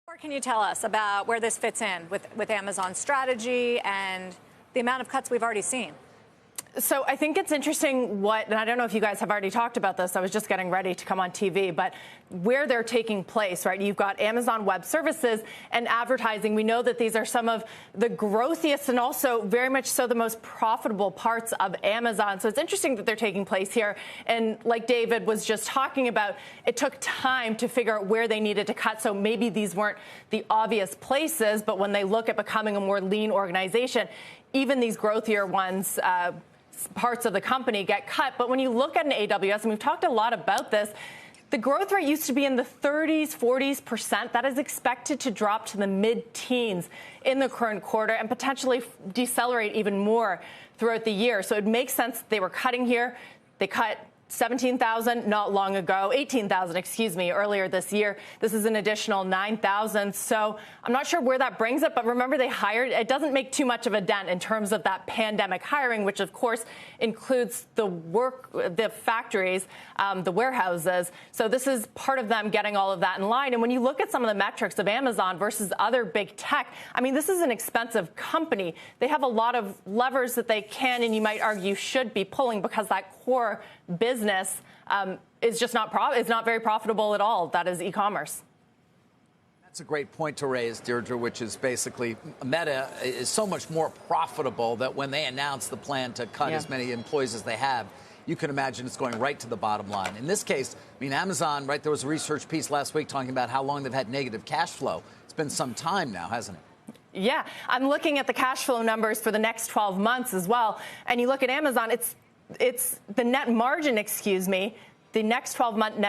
What can you tell us about where this fits in with Amazon's strategy and the amount of cuts we've already seen? So I think it's interesting and I don't know if you guys have already talked about this. I was just getting ready to come on TV, but where they're taking place, right? You've got Amazon Web Services and advertising. We know that these are some of the growthiest and also very much so the most profitable parts of Amazon. So it's interesting that they're taking place here. And like David was just talking about, it took time to figure out where they needed to cut. So maybe these weren't the obvious places, but when they look at becoming a more lean organization, even these growthier ones, parts of the company get cut. But when you look at an AWS, and we've talked a lot about this, the growth rate used to be in the 30s, 40%. That is expected to drop to the mid-teens in the current quarter and potentially decelerate even more throughout the year. So it makes sense they were cutting here. They cut 17,000 not long ago, 18,000, excuse me, earlier this year. This is an additional 9,000. So I'm not sure where that brings it, but remember they hired. It doesn't make too much of a dent in terms of that pandemic hiring, which of course includes the factories, the warehouses. So this is part of them getting all of that in line. And when you look at some of the metrics of Amazon versus other big tech, I mean, this is an expensive company. They have a lot of levers that they can, and you might argue should be pulling, because that core business is just not very profitable at all. That is e-commerce. That's a great point to raise, Deirdre, which is basically Meta is so much more profitable that when they announce the plan to cut as many employees as they have, you can imagine it's going right to the bottom line. In this case, I mean, Amazon, right, there was a research piece last week talking about how long they've had negative cash flow. It's been some time now, hasn't it? Yeah, I'm looking at the cash flow numbers for the next 12 months as well. And you look at Amazon, it's the net margin, the next 12-month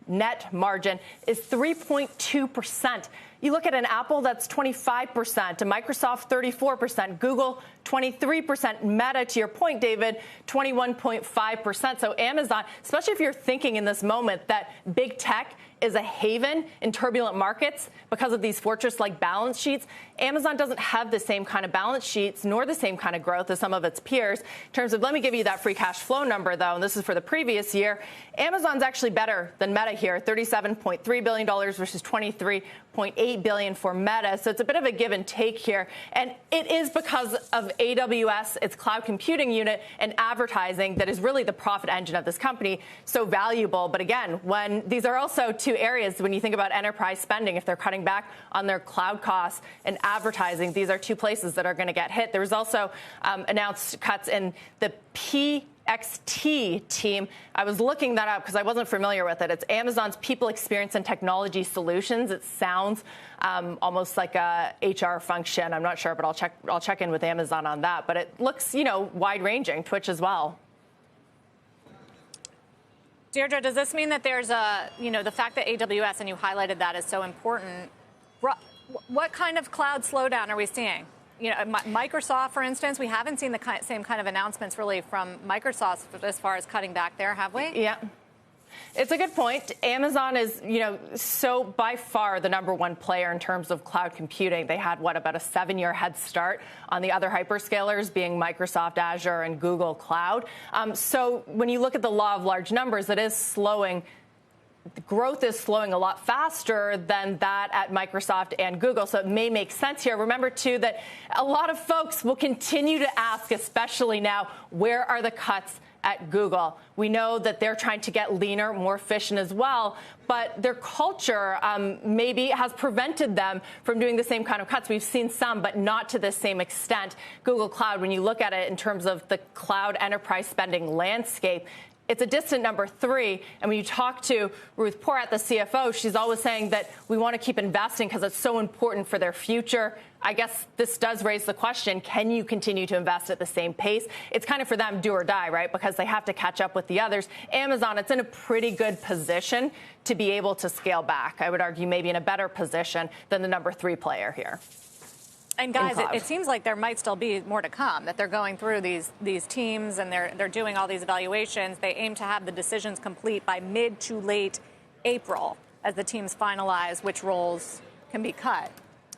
net margin is 3.2%. You look at an Apple, that's 25%, a Microsoft, 34%, Google, 23%, Meta, to your point, David, 21.5%. So Amazon, especially if you're thinking in this moment that big tech is a haven in turbulent markets because of these fortress-like balance sheets, Amazon doesn't have the same kind of balance sheets nor the same kind of growth as some of its peers. In terms of, let me give you that free cash flow number, though, and this is for the previous year. Amazon's actually better than Meta here, $37.3 billion versus $23.8 billion for Meta. So it's a bit of a give and take here. And it is because of AWS, its cloud computing unit, and advertising that is really the profit engine of this company, so valuable. But again, when these are also two areas, when you think about enterprise spending, if they're cutting back on their cloud costs and advertising, these are two places that are going to get hit. There was also announced cuts in the PXT team. I was looking that up because I wasn't familiar with it. It's Amazon's People Experience and Technology Solutions. It sounds almost like a HR function. I'm not sure, but I'll check in with Amazon on that. But it looks, wide-ranging. Twitch as well. Deirdre, does this mean that there's the fact that AWS, and you highlighted that, is so important? What kind of cloud slowdown are we seeing? Microsoft, for instance, we haven't seen the same kind of announcements really from Microsoft as far as cutting back there, have we? Yeah. It's a good point. Amazon is, so by far the number one player in terms of cloud computing. They had, about a 7-year head start on the other hyperscalers, being Microsoft Azure and Google Cloud. So when you look at the law of large numbers, it is slowing. The growth is slowing a lot faster than that at Microsoft and Google, so it may make sense here. Remember, too, that a lot of folks will continue to ask, especially now, where are the cuts at Google? We know that they're trying to get leaner, more efficient as well, but their culture maybe has prevented them from doing the same kind of cuts. We've seen some, but not to the same extent. Google Cloud, when you look at it in terms of the cloud enterprise spending landscape, it's a distant number 3. And when you talk to Ruth Porat, the CFO, she's always saying that we want to keep investing because it's so important for their future. I guess this does raise the question, can you continue to invest at the same pace? It's kind of for them do or die, right? Because they have to catch up with the others. Amazon, it's in a pretty good position to be able to scale back. I would argue maybe in a better position than the number 3 player here. And guys, it seems like there might still be more to come, that they're going through these teams and they're doing all these evaluations. They aim to have the decisions complete by mid to late April as the teams finalize which roles can be cut.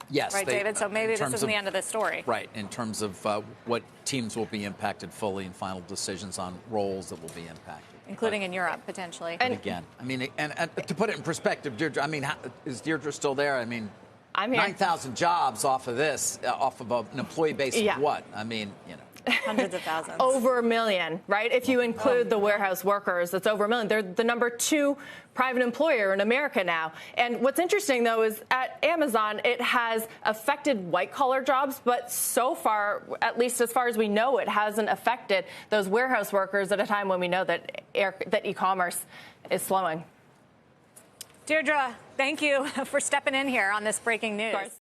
Yes. Right, David? So maybe this isn't the end of the story. Right, in terms of what teams will be impacted fully and final decisions on roles that will be impacted. including in Europe, potentially. And again, I mean, and to put it in perspective, Deirdre, I mean, is Deirdre still there? I mean, I'm here. 9,000 jobs off of this, off of an employee base of what? I mean, you know. Hundreds of thousands. Over 1 million, right? If you include the warehouse workers, it's over 1 million. They're the number 2 private employer in America now. And what's interesting, though, is at Amazon, it has affected white-collar jobs, but so far, at least as far as we know, it hasn't affected those warehouse workers at a time when we know that e-commerce is slowing. Deirdre, thank you for stepping in here on this breaking news.